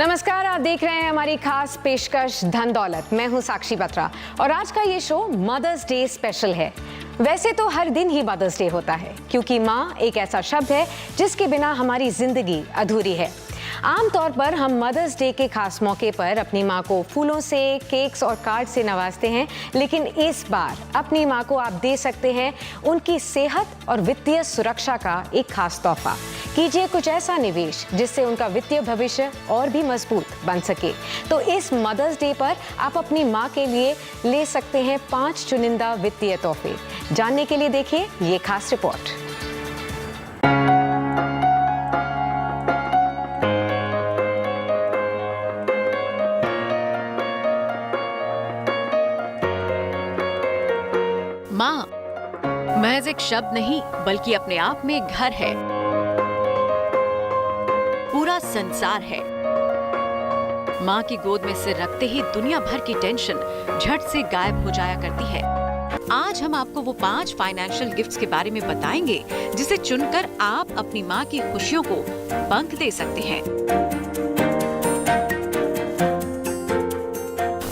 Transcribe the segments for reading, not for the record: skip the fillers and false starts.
नमस्कार, आप देख रहे हैं हमारी खास पेशकश धन दौलत। मैं हूं साक्षी बत्रा और आज का ये शो मदर्स डे स्पेशल है। वैसे तो हर दिन ही मदर्स डे होता है क्योंकि माँ एक ऐसा शब्द है जिसके बिना हमारी जिंदगी अधूरी है। आमतौर पर हम मदर्स डे के खास मौके पर अपनी माँ को फूलों से, केक्स और कार्ड से नवाजते हैं, लेकिन इस बार अपनी माँ को आप दे सकते हैं उनकी सेहत और वित्तीय सुरक्षा का एक खास तोहफा। कीजिए कुछ ऐसा निवेश जिससे उनका वित्तीय भविष्य और भी मजबूत बन सके। तो इस मदर्स डे पर आप अपनी माँ के लिए ले सकते हैं 5 चुनिंदा वित्तीय तोहफे। जानने के लिए देखिए ये खास रिपोर्ट। माँ महज एक शब्द नहीं बल्कि अपने आप में एक घर है, पूरा संसार है। माँ की गोद में सिर रखते ही दुनिया भर की टेंशन झट से गायब हो जाया करती है। आज हम आपको वो 5 फाइनेंशियल गिफ्ट्स के बारे में बताएंगे जिसे चुनकर आप अपनी माँ की खुशियों को पंख दे सकते हैं।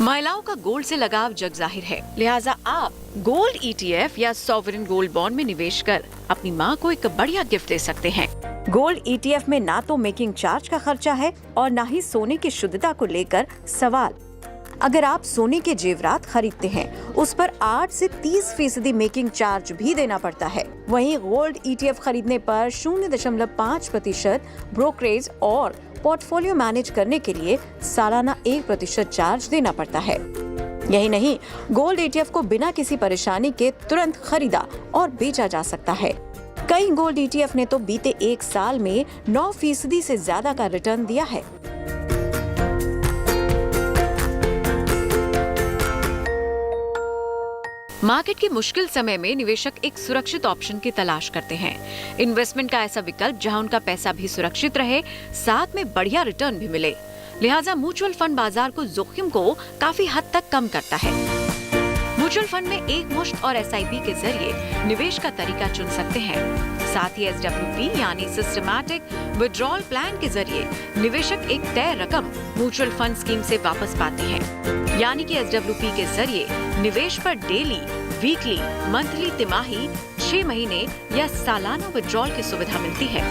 महिलाओं का गोल्ड से लगाव जग जाहिर है, लिहाजा आप गोल्ड ETF या सॉवरेन गोल्ड बॉन्ड में निवेश कर अपनी माँ को एक बढ़िया गिफ्ट दे सकते हैं। गोल्ड ETF में ना तो मेकिंग चार्ज का खर्चा है और ना ही सोने की शुद्धता को लेकर सवाल। अगर आप सोने के जेवरात खरीदते हैं उस पर 8 से 30% मेकिंग चार्ज भी देना पड़ता है। वहीं गोल्ड ETF खरीदने पर 0.5% ब्रोकरेज और पोर्टफोलियो मैनेज करने के लिए सालाना 1% चार्ज देना पड़ता है। यही नहीं, गोल्ड ETF को बिना किसी परेशानी के तुरंत खरीदा और बेचा जा सकता है। कई गोल्ड ETF ने तो बीते 1 साल में 9% से ज्यादा का रिटर्न दिया है। मार्केट के मुश्किल समय में निवेशक एक सुरक्षित ऑप्शन की तलाश करते हैं। इन्वेस्टमेंट का ऐसा विकल्प जहां उनका पैसा भी सुरक्षित रहे, साथ में बढ़िया रिटर्न भी मिले। लिहाजा म्यूचुअल फंड बाजार को जोखिम को काफी हद तक कम करता है। म्यूचुअल फंड में एक मुश्त और SIP के जरिए निवेश का तरीका चुन सकते हैं। साथ ही SWP यानी सिस्टमैटिक विड्रॉल प्लान के जरिए निवेशक एक तय रकम म्यूचुअल फंड स्कीम से वापस पाते हैं। यानी कि SWP के जरिए निवेश पर डेली, वीकली, मंथली, तिमाही, 6 महीने या सालाना विड्रॉल की सुविधा मिलती है।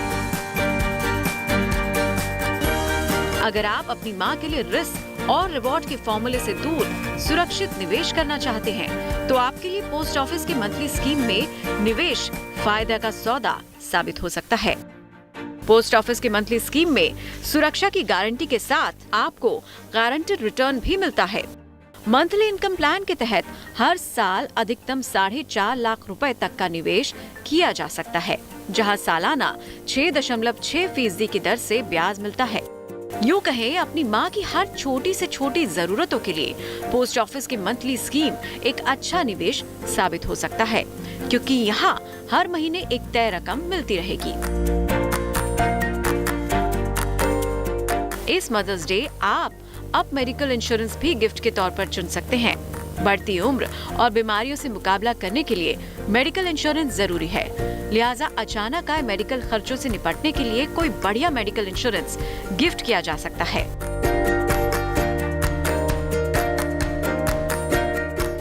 अगर आप अपनी माँ के लिए रिस्क और रिवॉर्ड के फॉर्मूले से दूर सुरक्षित निवेश करना चाहते हैं तो आपके लिए पोस्ट ऑफिस की मंथली स्कीम में निवेश फायदा का सौदा साबित हो सकता है। पोस्ट ऑफिस की मंथली स्कीम में सुरक्षा की गारंटी के साथ आपको गारंटेड रिटर्न भी मिलता है। मंथली इनकम प्लान के तहत हर साल अधिकतम 4.5 लाख रुपए तक का निवेश किया जा सकता है, जहां सालाना 6.6% की दर से ब्याज मिलता है। यूँ कहें, अपनी माँ की हर छोटी से छोटी जरूरतों के लिए पोस्ट ऑफिस की मंथली स्कीम एक अच्छा निवेश साबित हो सकता है, क्योंकि यहाँ हर महीने एक तय रकम मिलती रहेगी। इस मदर्स डे आप अब मेडिकल इंश्योरेंस भी गिफ्ट के तौर पर चुन सकते हैं। बढ़ती उम्र और बीमारियों से मुकाबला करने के लिए मेडिकल इंश्योरेंस जरूरी है। लिहाजा अचानक आए मेडिकल खर्चों से निपटने के लिए कोई बढ़िया मेडिकल इंश्योरेंस गिफ्ट किया जा सकता है।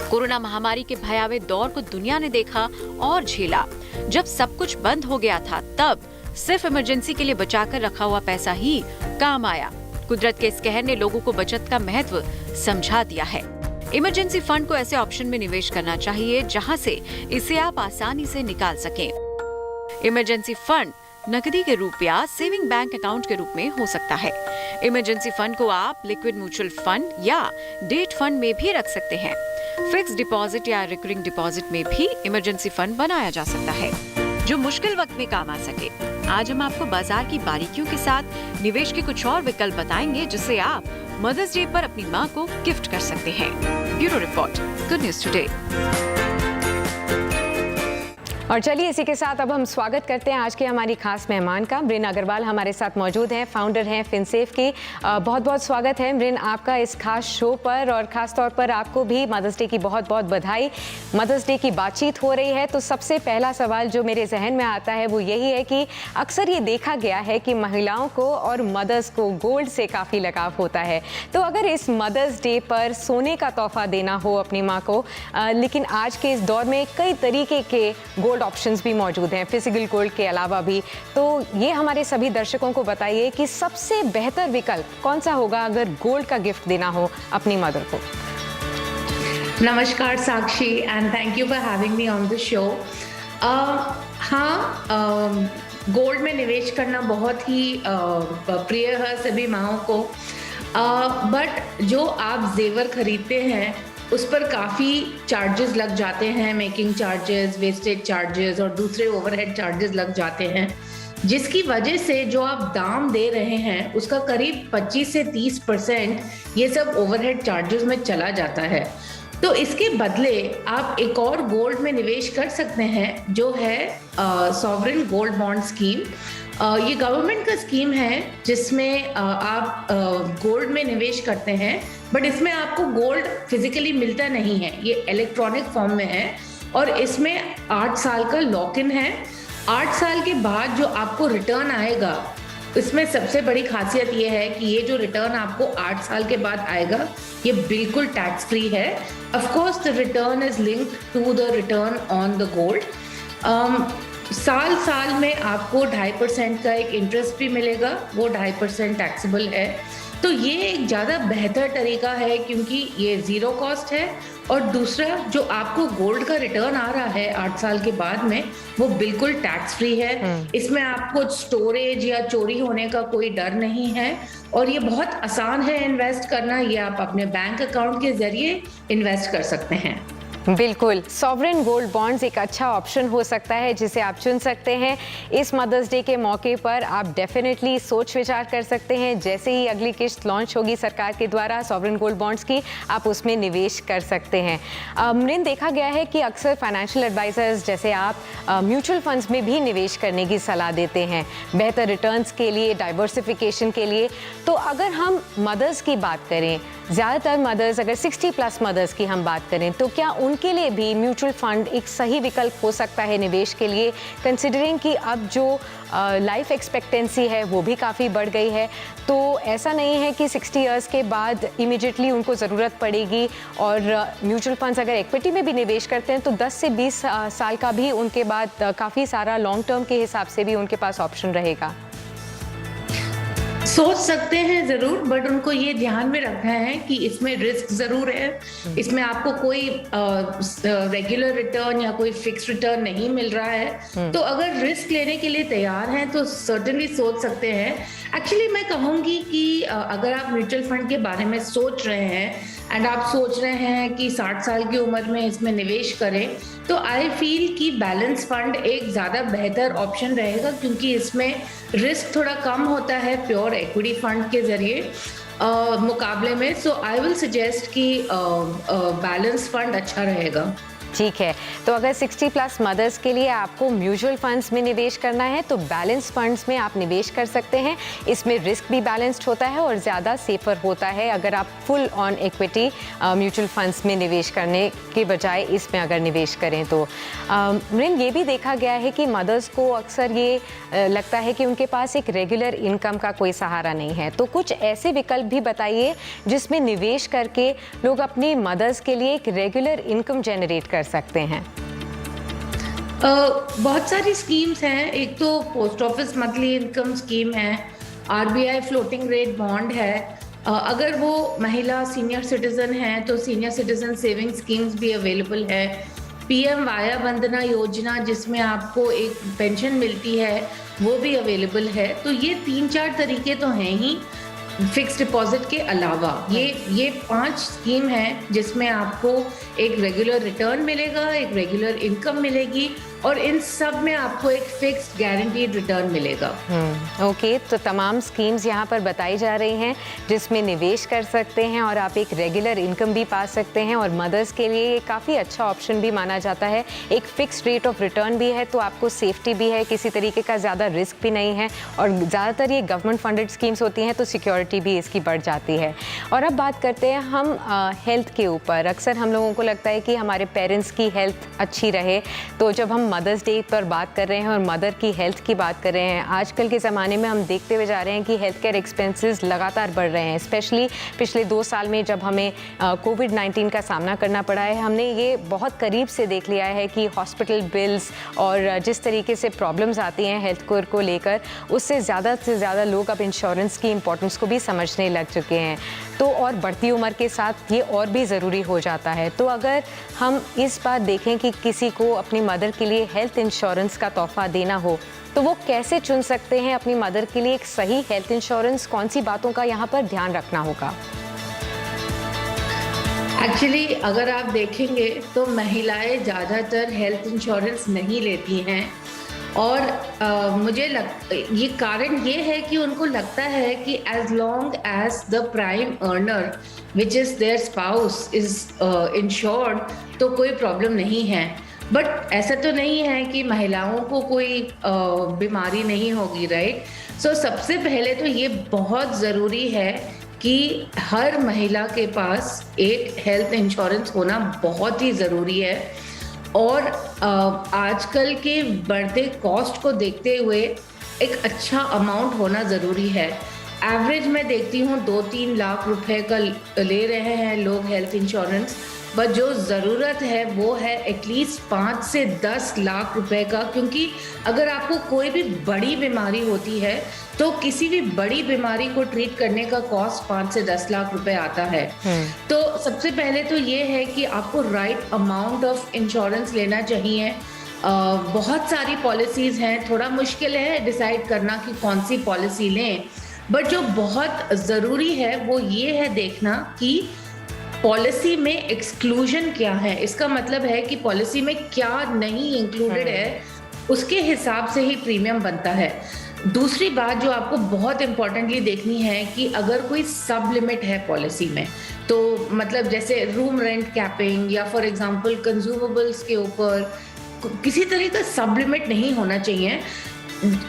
कोरोना महामारी के भयावह दौर को दुनिया ने देखा और झेला। जब सब कुछ बंद हो गया था तब सिर्फ इमरजेंसी के लिए बचाकर रखा हुआ पैसा ही काम आया। कुदरत के इस कहर ने लोगों को बचत का महत्व समझा दिया है। इमरजेंसी फंड को ऐसे ऑप्शन में निवेश करना चाहिए जहां से इसे आप आसानी से निकाल सकें। इमरजेंसी फंड नकदी के रूप या सेविंग बैंक अकाउंट के रूप में हो सकता है। इमरजेंसी फंड को आप लिक्विड म्यूचुअल फंड या डेट फंड में भी रख सकते हैं। फिक्स डिपॉजिट या रिकरिंग डिपॉजिट में भी इमरजेंसी फंड बनाया जा सकता है जो मुश्किल वक्त में काम आ सके। आज हम आपको बाजार की बारीकियों के साथ निवेश के कुछ और विकल्प बताएंगे जिससे आप मदर्स डे पर अपनी माँ को गिफ्ट कर सकते हैं। Bureau report, good news today. और चलिए इसी के साथ अब हम स्वागत करते हैं आज के हमारी खास मेहमान का। मृन अग्रवाल हमारे साथ मौजूद हैं, फाउंडर हैं फिनसेफ की। बहुत बहुत स्वागत है मृन आपका इस खास शो पर, और ख़ास तौर पर आपको भी मदर्स डे की बहुत बहुत बधाई। मदर्स डे की बातचीत हो रही है तो सबसे पहला सवाल जो मेरे जहन में आता है वो यही है कि अक्सर ये देखा गया है कि महिलाओं को और मदर्स को गोल्ड से काफ़ी लगाव होता है। तो अगर इस मदर्स डे पर सोने का तोहफा देना हो अपनी माँ को, लेकिन आज के इस दौर में कई तरीके के गोल्ड ऑप्शंस भी मौजूद हैं फिजिकल गोल्ड के अलावा भी, तो ये हमारे सभी दर्शकों को बताइए कि सबसे बेहतर विकल्प कौन सा होगा अगर गोल्ड का गिफ्ट देना हो अपनी मदर को। नमस्कार Sakshi, and thank you for having me on the show. Gold में निवेश करना बहुत ही प्रिय है सभी माँओं को, बट जो आप जेवर खरीदते हैं उस पर काफ़ी चार्जेस लग जाते हैं, मेकिंग चार्जेस, वेस्टेज चार्जेस और दूसरे ओवरहेड चार्जेस लग जाते हैं, जिसकी वजह से जो आप दाम दे रहे हैं उसका करीब 25 से 30% ये सब ओवरहेड चार्जेस में चला जाता है। तो इसके बदले आप एक और गोल्ड में निवेश कर सकते हैं जो है सॉवरेन गोल्ड बॉन्ड स्कीम। ये गवर्नमेंट का स्कीम है जिसमें आप गोल्ड में निवेश करते हैं, बट इसमें आपको गोल्ड फिजिकली मिलता नहीं है, ये इलेक्ट्रॉनिक फॉर्म में है और इसमें 8 साल का लॉक इन है। 8 साल के बाद जो आपको रिटर्न आएगा, इसमें सबसे बड़ी खासियत ये है कि ये जो रिटर्न आपको 8 साल के बाद आएगा ये बिल्कुल टैक्स फ्री है। Of course the return is linked to the return on the gold. साल में आपको 2.5% का एक इंटरेस्ट भी मिलेगा, वो 2.5% टैक्सेबल है। तो ये एक ज़्यादा बेहतर तरीका है क्योंकि ये ज़ीरो कॉस्ट है, और दूसरा जो आपको गोल्ड का रिटर्न आ रहा है 8 साल के बाद में वो बिल्कुल टैक्स फ्री है। इसमें आपको स्टोरेज या चोरी होने का कोई डर नहीं है, और ये बहुत आसान है इन्वेस्ट करना। ये आप अपने बैंक अकाउंट के ज़रिए इन्वेस्ट कर सकते हैं। बिल्कुल, सॉवरेन गोल्ड बॉन्ड्स एक अच्छा ऑप्शन हो सकता है जिसे आप चुन सकते हैं। इस मदर्स डे के मौके पर आप डेफिनेटली सोच विचार कर सकते हैं। जैसे ही अगली किस्त लॉन्च होगी सरकार के द्वारा सॉवरेन गोल्ड बॉन्ड्स की, आप उसमें निवेश कर सकते हैं। मृन, देखा गया है कि अक्सर फाइनेंशियल एडवाइजर्स जैसे आप म्यूचुअल फंड्स में भी निवेश करने की सलाह देते हैं बेहतर रिटर्न्स के लिए, डाइवर्सिफिकेशन के लिए। तो अगर हम मदर्स की बात करें, ज़्यादातर मदर्स, अगर 60+ मदर्स की हम बात करें, तो क्या उनके लिए भी म्यूचुअल फंड एक सही विकल्प हो सकता है निवेश के लिए, कंसिडरिंग कि अब जो लाइफ एक्सपेक्टेंसी है वो भी काफ़ी बढ़ गई है। तो ऐसा नहीं है कि 60 इयर्स के बाद इमीडिएटली उनको ज़रूरत पड़ेगी, और म्यूचुअल फंड्स अगर इक्विटी में भी निवेश करते हैं तो 10 से 20 साल का भी उनके बाद काफ़ी सारा लॉन्ग टर्म के हिसाब से भी उनके पास ऑप्शन रहेगा। सोच सकते हैं ज़रूर, बट उनको ये ध्यान में रखना है कि इसमें रिस्क ज़रूर है। इसमें आपको कोई रेगुलर रिटर्न या कोई फिक्स रिटर्न नहीं मिल रहा है। तो अगर रिस्क लेने के लिए तैयार हैं तो सर्टेनली सोच सकते हैं। एक्चुअली मैं कहूँगी कि अगर आप म्यूचुअल फंड के बारे में सोच रहे हैं एंड आप सोच रहे हैं कि 60 साल की उम्र में इसमें निवेश करें, तो आई फील कि बैलेंस फंड एक ज़्यादा बेहतर ऑप्शन रहेगा क्योंकि इसमें रिस्क थोड़ा कम होता है प्योर इक्विटी फंड के ज़रिए मुकाबले में। सो आई विल सजेस्ट कि बैलेंस फंड अच्छा रहेगा। ठीक है, तो अगर 60+ मदर्स के लिए आपको म्यूचुअल फंड्स में निवेश करना है तो बैलेंस फंड्स में आप निवेश कर सकते हैं। इसमें रिस्क भी बैलेंस्ड होता है और ज़्यादा सेफर होता है अगर आप full on equity mutual funds में निवेश करने के बजाय इसमें अगर निवेश करें तो। मृन, ये भी देखा गया है कि मदर्स को अक्सर ये लगता है कि उनके पास एक रेगुलर इनकम का कोई सहारा नहीं है, तो कुछ ऐसे विकल्प भी बताइए जिसमें निवेश करके लोग अपनी मदर्स के लिए एक रेगुलर इनकम जनरेट कर सकते हैं। बहुत सारी स्कीम्स हैं। एक तो post office monthly income scheme है, आरबीआई फ्लोटिंग रेट बॉन्ड है। अगर वो महिला सीनियर सिटीजन है तो सीनियर सिटीजन सेविंग स्कीम्स भी अवेलेबल है। पीएम वाया वंदना योजना जिसमें आपको एक पेंशन मिलती है वो भी अवेलेबल है। तो ये 3-4 तरीके तो हैं ही। फिक्स डिपॉजिट के अलावा ये 5 स्कीम हैं जिसमें आपको एक रेगुलर रिटर्न मिलेगा, एक रेगुलर इनकम मिलेगी और इन सब में आपको एक फिक्स्ड गारंटीड रिटर्न मिलेगा। ओके, तो तमाम स्कीम्स यहाँ पर बताई जा रही हैं जिसमें निवेश कर सकते हैं और आप एक रेगुलर इनकम भी पा सकते हैं और मदर्स के लिए ये काफ़ी अच्छा ऑप्शन भी माना जाता है। एक फिक्स्ड रेट ऑफ रिटर्न भी है तो आपको सेफ्टी भी है, किसी तरीके का ज़्यादा रिस्क भी नहीं है और ज़्यादातर ये गवर्नमेंट फंडेड स्कीम्स होती हैं तो सिक्योरिटी भी इसकी बढ़ जाती है। और अब बात करते हैं हम हेल्थ के ऊपर। अक्सर हम लोगों को लगता है कि हमारे पेरेंट्स की हेल्थ अच्छी रहे, तो जब हम मदर्स डे पर बात कर रहे हैं और मदर की हेल्थ की बात कर रहे हैं, आजकल के ज़माने में हम देखते हुए जा रहे हैं कि हेल्थ केयर एक्सपेंसेस लगातार बढ़ रहे हैं। स्पेशली पिछले 2 साल में जब हमें कोविड-19 का सामना करना पड़ा है, हमने ये बहुत करीब से देख लिया है कि हॉस्पिटल बिल्स और जिस तरीके से प्रॉब्लम्स आती हैं हेल्थ केयर को लेकर, उससे ज़्यादा लोग अब इंश्योरेंस की इम्पोर्टेंस को भी समझने लग चुके हैं। तो और बढ़ती उम्र के साथ ये और भी ज़रूरी हो जाता है। तो अगर हम इस बात देखें कि किसी को अपनी मदर के लिए हेल्थ इंश्योरेंस का तोहफा देना हो तो वो कैसे चुन सकते हैं अपनी मदर के लिए एक सही हेल्थ इंश्योरेंस? कौन सी बातों का यहाँ पर ध्यान रखना होगा? एक्चुअली अगर आप देखेंगे तो महिलाएं ज़्यादातर हेल्थ इंश्योरेंस नहीं लेती हैं और ये कारण ये है कि उनको लगता है कि as long as the prime earner which is their spouse is insured तो कोई प्रॉब्लम नहीं है। बट ऐसा तो नहीं है कि महिलाओं को कोई बीमारी नहीं होगी, राइट? सो सबसे पहले तो ये बहुत ज़रूरी है कि हर महिला के पास एक हेल्थ इंश्योरेंस होना बहुत ही ज़रूरी है और आजकल के बढ़ते कॉस्ट को देखते हुए एक अच्छा अमाउंट होना ज़रूरी है। एवरेज मैं देखती हूँ 2-3 लाख रुपए का ले रहे हैं लोग हेल्थ इंश्योरेंस, बट जो ज़रूरत है वो है एटलीस्ट 5 से 10 लाख रुपए का, क्योंकि अगर आपको कोई भी बड़ी बीमारी होती है तो किसी भी बड़ी बीमारी को ट्रीट करने का कॉस्ट 5 से 10 लाख रुपए आता है। तो सबसे पहले तो ये है कि आपको राइट अमाउंट ऑफ इंश्योरेंस लेना चाहिए। बहुत सारी पॉलिसीज़ हैं, थोड़ा मुश्किल है डिसाइड करना कि कौन सी पॉलिसी लें, बट जो बहुत ज़रूरी है वो ये है देखना कि पॉलिसी में एक्सक्लूजन क्या है। इसका मतलब है कि पॉलिसी में क्या नहीं इंक्लूडेड है, उसके हिसाब से ही प्रीमियम बनता है। दूसरी बात जो आपको बहुत इम्पोर्टेंटली देखनी है कि अगर कोई सब लिमिट है पॉलिसी में, तो मतलब जैसे रूम रेंट कैपिंग या फॉर एग्जांपल कंज्यूमेबल्स के ऊपर किसी तरह का सब लिमिट नहीं होना चाहिए।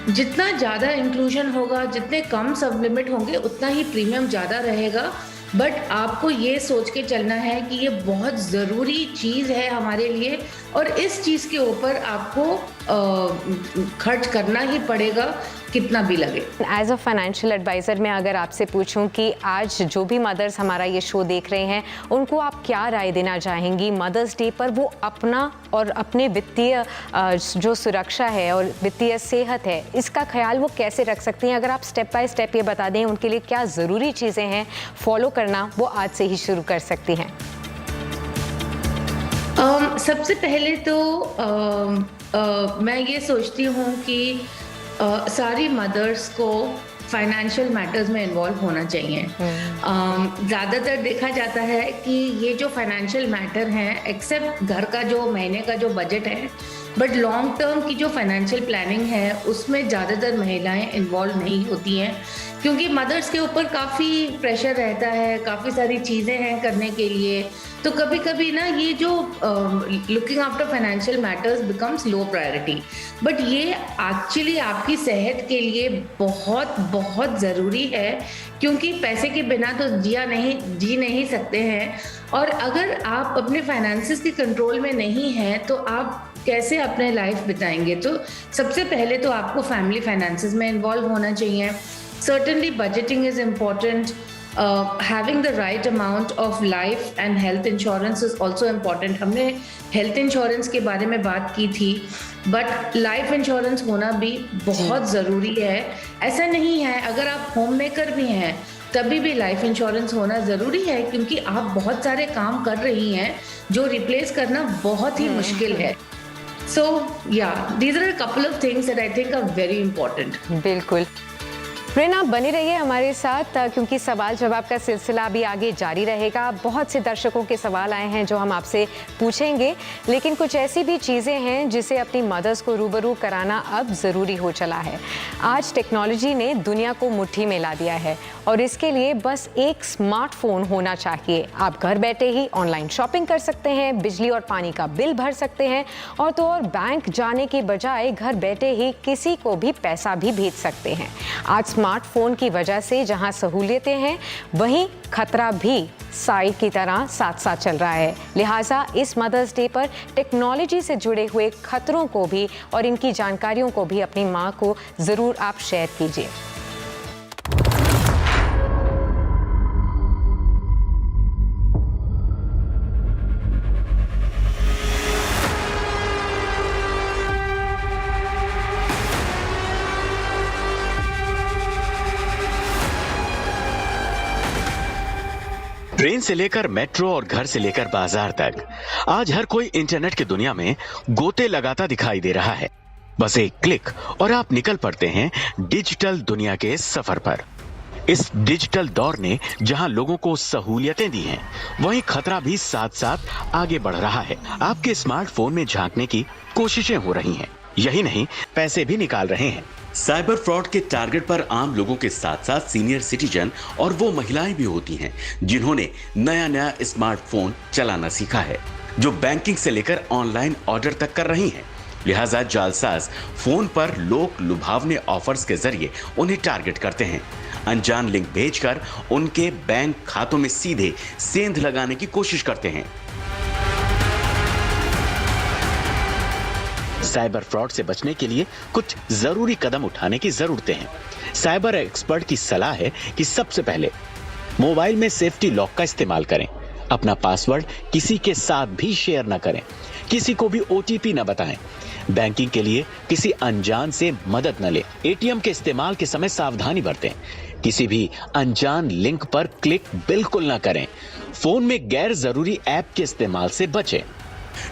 जितना ज़्यादा इंक्लूजन होगा, जितने कम सब लिमिट होंगे, उतना ही प्रीमियम ज़्यादा रहेगा। बट आपको ये सोच के चलना है कि ये बहुत ज़रूरी चीज़ है हमारे लिए और इस चीज़ के ऊपर आपको खर्च करना ही पड़ेगा, कितना भी लगे। एज अ फाइनेंशियल एडवाइज़र मैं अगर आपसे पूछूं कि आज जो भी मदर्स हमारा ये शो देख रहे हैं उनको आप क्या राय देना चाहेंगी मदर्स डे पर वो अपना और अपने वित्तीय जो सुरक्षा है और वित्तीय सेहत है इसका ख्याल वो कैसे रख सकती हैं? अगर आप स्टेप बाय स्टेप ये बता दें उनके लिए क्या ज़रूरी चीज़ें हैं फॉलो करना वो आज से ही शुरू कर सकती हैं। सबसे पहले तो मैं ये सोचती हूँ कि सारी मदर्स को फाइनेंशियल मैटर्स में इन्वॉल्व होना चाहिए। ज़्यादातर देखा जाता है कि ये जो फाइनेंशियल मैटर हैं, एक्सेप्ट घर का जो महीने का जो बजट है, बट लॉन्ग टर्म की जो फाइनेंशियल प्लानिंग है उसमें ज़्यादातर महिलाएं इन्वॉल्व नहीं होती हैं, क्योंकि मदर्स के ऊपर काफ़ी प्रेशर रहता है, काफ़ी सारी चीज़ें हैं करने के लिए। तो कभी कभी ना ये जो looking after financial matters becomes low priority, but ये एक्चुअली आपकी सेहत के लिए बहुत बहुत ज़रूरी है, क्योंकि पैसे के बिना तो जी नहीं सकते हैं। और अगर आप अपने फाइनेंसेस के कंट्रोल में नहीं हैं तो आप कैसे अपने लाइफ बिताएंगे? तो सबसे पहले तो आपको फैमिली फाइनेंसेस में इन्वॉल्व होना चाहिए। Certainly budgeting is important. Having the right amount of life and health insurance is also important. हमने health insurance के बारे में बात की थी, but life insurance होना भी बहुत ज़रूरी है। ऐसा नहीं है, अगर आप होम मेकर भी हैं तभी भी लाइफ इंश्योरेंस होना ज़रूरी है, क्योंकि आप बहुत सारे काम कर रही हैं जो रिप्लेस करना बहुत ही मुश्किल है। So yeah, these are a couple of things that I think are very important. बिल्कुल। प्रेरणा, बने रहिए हमारे साथ क्योंकि सवाल जवाब का सिलसिला अभी आगे जारी रहेगा। बहुत से दर्शकों के सवाल आए हैं जो हम आपसे पूछेंगे, लेकिन कुछ ऐसी भी चीज़ें हैं जिसे अपनी मदर्स को रूबरू कराना अब ज़रूरी हो चला है। आज टेक्नोलॉजी ने दुनिया को मुट्ठी में ला दिया है और इसके लिए बस एक स्मार्टफोन होना चाहिए। आप घर बैठे ही ऑनलाइन शॉपिंग कर सकते हैं, बिजली और पानी का बिल भर सकते हैं और तो और बैंक जाने के बजाय घर बैठे ही किसी को भी पैसा भी भेज सकते हैं। आज स्मार्टफोन की वजह से जहां सहूलियतें हैं, वहीं खतरा भी साइड की तरह साथ साथ चल रहा है। लिहाजा इस मदर्स डे पर टेक्नोलॉजी से जुड़े हुए खतरों को भी और इनकी जानकारियों को भी अपनी मां को ज़रूर आप शेयर कीजिए। ट्रेन से लेकर मेट्रो और घर से लेकर बाजार तक आज हर कोई इंटरनेट की दुनिया में गोते लगाता दिखाई दे रहा है। बस एक क्लिक और आप निकल पड़ते हैं डिजिटल दुनिया के सफर पर। इस डिजिटल दौर ने जहां लोगों को सहूलियतें दी हैं, वहीं खतरा भी साथ साथ आगे बढ़ रहा है। आपके स्मार्टफोन में झांकने की कोशिशें हो रही हैं। यही नहीं, पैसे भी निकाल रहे हैं। साइबर फ्रॉड के टारगेट पर आम लोगों के साथ साथ सीनियर सिटीजन और वो महिलाएं भी होती हैं जिन्होंने नया स्मार्टफोन चलाना सीखा है, जो बैंकिंग से लेकर ऑनलाइन ऑर्डर तक कर रही हैं। लिहाजा जालसाज फोन पर लोक लुभावने ऑफर्स के जरिए उन्हें टारगेट करते हैं। अनजान लिंक भेजकर उनके बैंक खातों में सीधे सेंध लगाने की कोशिश करते हैं। साइबर फ्रॉड से बचने के लिए कुछ जरूरी कदम उठाने की जरूरतें हैं। साइबर एक्सपर्ट की सलाह है कि सबसे पहले मोबाइल में सेफ्टी लॉक का इस्तेमाल करें। अपना पासवर्ड किसी के साथ भी शेयर न करें। किसी को भी ओटीपी न बताएं। बैंकिंग के लिए किसी अनजान से मदद न लें। एटीएम के इस्तेमाल के समय सावधानी बरतें। किसी भी अनजान लिंक पर क्लिक बिल्कुल न करें। फोन में गैर जरूरी ऐप के इस्तेमाल से बचें।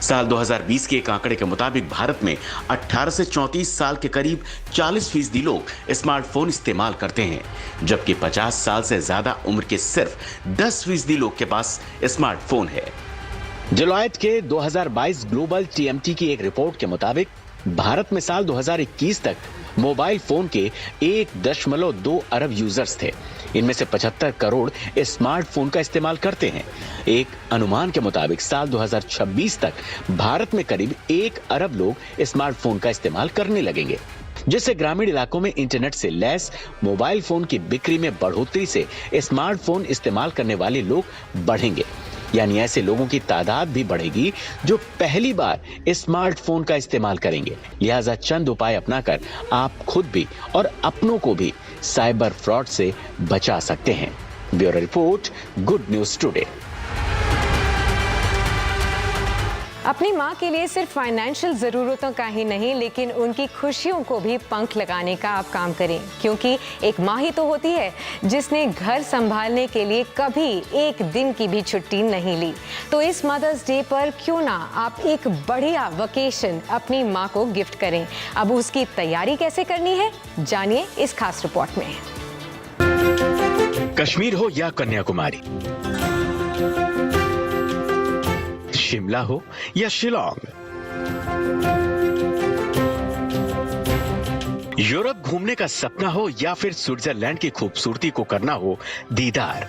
साल 2020 के एक आंकड़े के मुताबिक भारत में 18 से 34 साल के करीब 40% लोग स्मार्टफोन इस्तेमाल करते हैं, जबकि 50 साल से ज्यादा उम्र के सिर्फ 10% लोग के पास स्मार्टफोन है। डेलॉयट के 2022 ग्लोबल टीएमटी की एक रिपोर्ट के मुताबिक भारत में साल 2021 तक मोबाइल फोन के 1.2 अरब यूजर्स थे। इनमें से 75 करोड़ स्मार्टफोन का इस्तेमाल करते हैं। एक अनुमान के मुताबिक साल 2026 तक भारत में करीब 1 अरब लोग स्मार्टफोन का इस्तेमाल करने लगेंगे, जिससे ग्रामीण इलाकों में इंटरनेट से लैस मोबाइल फोन की बिक्री में बढ़ोतरी से स्मार्टफोन इस्तेमाल करने वाले लोग बढ़ेंगे। यानी ऐसे लोगों की तादाद भी बढ़ेगी जो पहली बार स्मार्टफोन का इस्तेमाल करेंगे। लिहाजा चंद उपाय अपनाकर आप खुद भी और अपनों को भी साइबर फ्रॉड से बचा सकते हैं। Bureau report, good news today. अपनी माँ के लिए सिर्फ फाइनेंशियल ज़रूरतों का ही नहीं, लेकिन उनकी खुशियों को भी पंख लगाने का आप काम करें, क्योंकि एक माँ ही तो होती है जिसने घर संभालने के लिए कभी एक दिन की भी छुट्टी नहीं ली। तो इस मदर्स डे पर क्यों ना आप एक बढ़िया वेकेशन अपनी माँ को गिफ्ट करें। अब उसकी तैयारी कैसे करनी है, जानिए इस खास रिपोर्ट में। कश्मीर हो या कन्याकुमारी, शिमला हो या शिलोंग, यूरोप घूमने का सपना हो या फिर स्विट्जरलैंड की खूबसूरती को करना हो दीदार,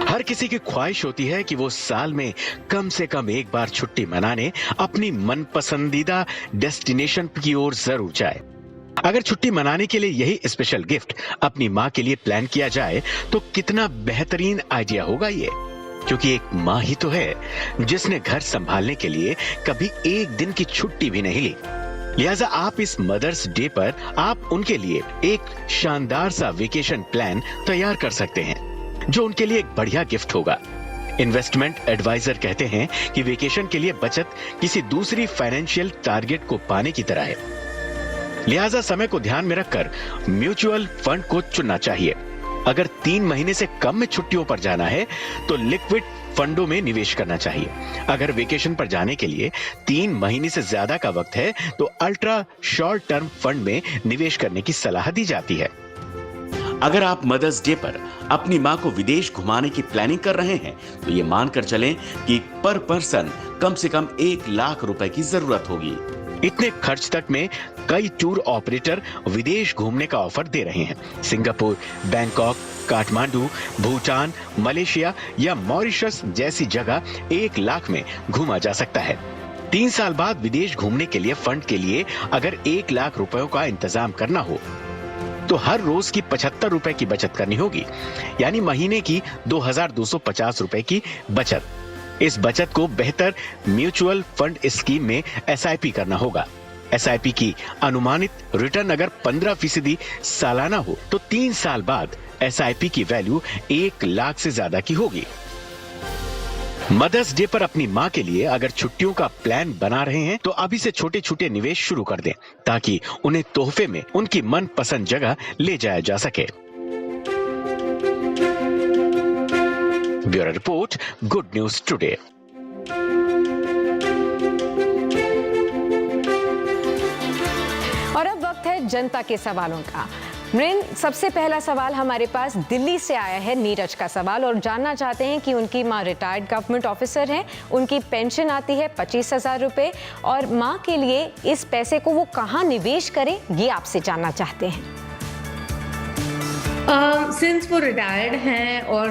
हर किसी की ख्वाहिश होती है कि वो साल में कम से कम एक बार छुट्टी मनाने अपनी मनपसंदीदा डेस्टिनेशन की ओर जरूर जाए। अगर छुट्टी मनाने के लिए यही स्पेशल गिफ्ट अपनी माँ के लिए प्लान किया जाए तो कितना बेहतरीन आइडिया होगा ये, क्योंकि एक माँ ही तो है जिसने घर संभालने के लिए कभी एक दिन की छुट्टी भी नहीं ली। लिहाजा आप इस मदर्स डे पर आप उनके लिए एक शानदार सा वेकेशन प्लान तैयार कर सकते हैं, जो उनके लिए एक बढ़िया गिफ्ट होगा। इन्वेस्टमेंट एडवाइजर कहते हैं कि वेकेशन के लिए बचत किसी दूसरी फाइनेंशियल टारगेट को पाने की तरह है। लिहाजा समय को ध्यान में रखकर म्यूचुअल फंड को चुनना चाहिए। अगर 3 महीने से कम में छुट्टियों पर जाना है तो लिक्विड फंडों में निवेश करना चाहिए। अगर वेकेशन पर जाने के लिए 3 महीने से ज्यादा का वक्त है तो अल्ट्रा शॉर्ट टर्म फंड में निवेश करने की सलाह दी जाती है। अगर आप मदर्स डे पर अपनी मां को विदेश घुमाने की प्लानिंग कर रहे हैं तो ये मानकर चलें कि पर पर्सन कम से कम 1 लाख रुपए की जरूरत होगी। इतने खर्च तक में कई टूर ऑपरेटर विदेश घूमने का ऑफर दे रहे हैं। Singapore, Bangkok, Kathmandu, Bhutan, Malaysia या मॉरिशस जैसी जगह 1 लाख में घूमा जा सकता है। 3 साल बाद विदेश घूमने के लिए फंड के लिए अगर 1 लाख रुपयों का इंतजाम करना हो तो हर रोज की 75 रुपए की बचत करनी होगी, यानी महीने की 2250 रुपए की बचत। इस बचत को बेहतर म्यूचुअल फंड स्कीम में SIP करना होगा। SIP की अनुमानित रिटर्न अगर 15% सालाना हो तो 3 साल बाद SIP की वैल्यू 1 लाख से ज्यादा की होगी। मदर्स डे पर अपनी मां के लिए अगर छुट्टियों का प्लान बना रहे हैं तो अभी से छोटे छोटे निवेश शुरू कर दें ताकि उन्हें तोहफे में उनकी मनपसंद जगह ले जाया जा सके। Bureau report, good news today. और अब वक्त है जनता के सवालों का। मृन, सबसे पहला सवाल हमारे पास दिल्ली से आया है, नीरज का सवाल, और जानना चाहते हैं कि उनकी मां रिटायर्ड गवर्नमेंट ऑफिसर हैं, उनकी पेंशन आती है 25,000 रुपए, और मां के लिए इस पैसे को वो कहाँ निवेश करें, ये आपसे जानना चाहते हैं। सिंस वो रिटायर्ड हैं और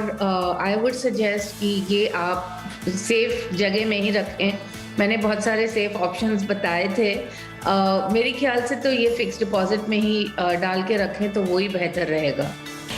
आई वुड सजेस्ट कि ये आप सेफ जगह में ही रखें। मैंने बहुत सारे सेफ ऑप्शंस बताए थे। मेरे ख्याल से तो ये फिक्स डिपॉजिट में ही डाल के रखें तो वो ही बेहतर रहेगा।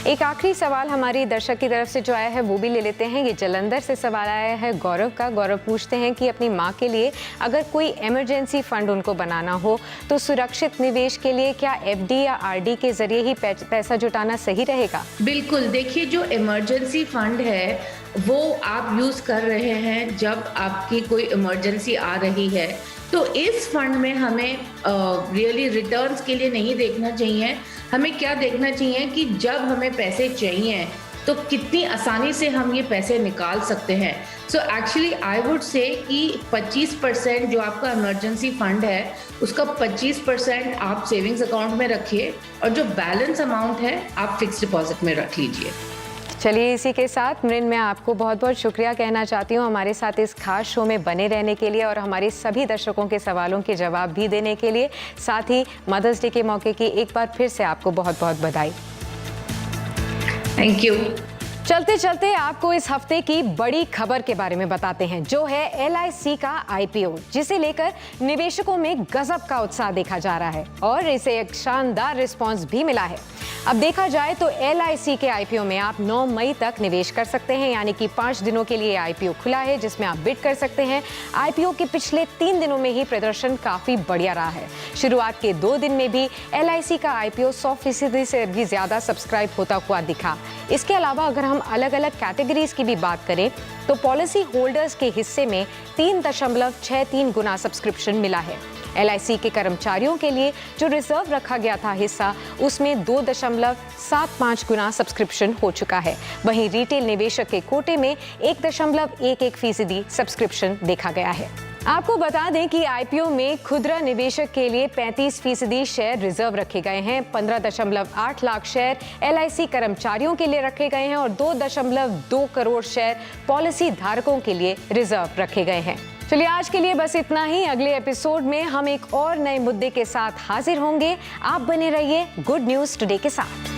एक आखिरी सवाल हमारी दर्शक की तरफ से जो आया है वो भी ले लेते हैं। ये जलंधर से सवाल आया है गौरव का। गौरव पूछते हैं कि अपनी माँ के लिए अगर कोई इमरजेंसी फंड उनको बनाना हो तो सुरक्षित निवेश के लिए क्या FD या RD के जरिए ही पैसा जुटाना सही रहेगा? बिल्कुल, देखिए जो इमरजेंसी फंड है वो आप यूज़ कर रहे हैं जब आपकी कोई इमरजेंसी आ रही है, तो इस फंड में हमें रियली रिटर्न्स के लिए नहीं देखना चाहिए। हमें क्या देखना चाहिए कि जब हमें पैसे चाहिए तो कितनी आसानी से हम ये पैसे निकाल सकते हैं। So actually I would say कि 25% जो आपका इमरजेंसी फंड है उसका 25% आप सेविंग्स अकाउंट में रखिए और जो बैलेंस अमाउंट है आप फिक्स डिपॉजिट में रख लीजिए। चलिए, इसी के साथ मृन, मैं आपको बहुत बहुत शुक्रिया कहना चाहती हूँ हमारे साथ इस खास शो में बने रहने के लिए और हमारे सभी दर्शकों के सवालों के जवाब भी देने के लिए। साथ ही मदर्स डे के मौके की एक बार फिर से आपको बहुत बहुत बधाई। Thank you. चलते चलते आपको इस हफ्ते की बड़ी खबर के बारे में बताते हैं, जो है LIC का IPO, जिसे लेकर निवेशकों में गजब का उत्साह देखा जा रहा है और इसे एक शानदार रिस्पांस भी मिला है। अब देखा जाए तो LIC के IPO में आप 9 मई तक निवेश कर सकते हैं, यानी कि 5 दिनों के लिए IPO खुला है जिसमें आप बिड कर सकते हैं। IPO के पिछले 3 दिनों में ही प्रदर्शन काफी बढ़िया रहा है। शुरुआत के 2 दिन में भी LIC का IPO 100% से भी ज्यादा सब्सक्राइब होता हुआ दिखा। इसके अलावा अगर हम अलग अलग कैटेगरीज की भी बात करें तो पॉलिसी होल्डर्स के हिस्से में 3.63 गुना सब्सक्रिप्शन मिला है। LIC के कर्मचारियों के लिए जो रिजर्व रखा गया था हिस्सा, उसमें 2.75 गुना सब्सक्रिप्शन हो चुका है। वहीं रिटेल निवेशक के कोटे में 1.11% सब्सक्रिप्शन देखा गया है। आपको बता दें कि IPO में खुदरा निवेशक के लिए 35% शेयर रिजर्व रखे गए हैं, 15.8 लाख शेयर LIC कर्मचारियों के लिए रखे गए हैं और 2.2 करोड़ शेयर पॉलिसी धारकों के लिए रिजर्व रखे गए हैं। चलिए, आज के लिए बस इतना ही। अगले एपिसोड में हम एक और नए मुद्दे के साथ हाजिर होंगे। आप बने रहिए गुड न्यूज टुडे के साथ।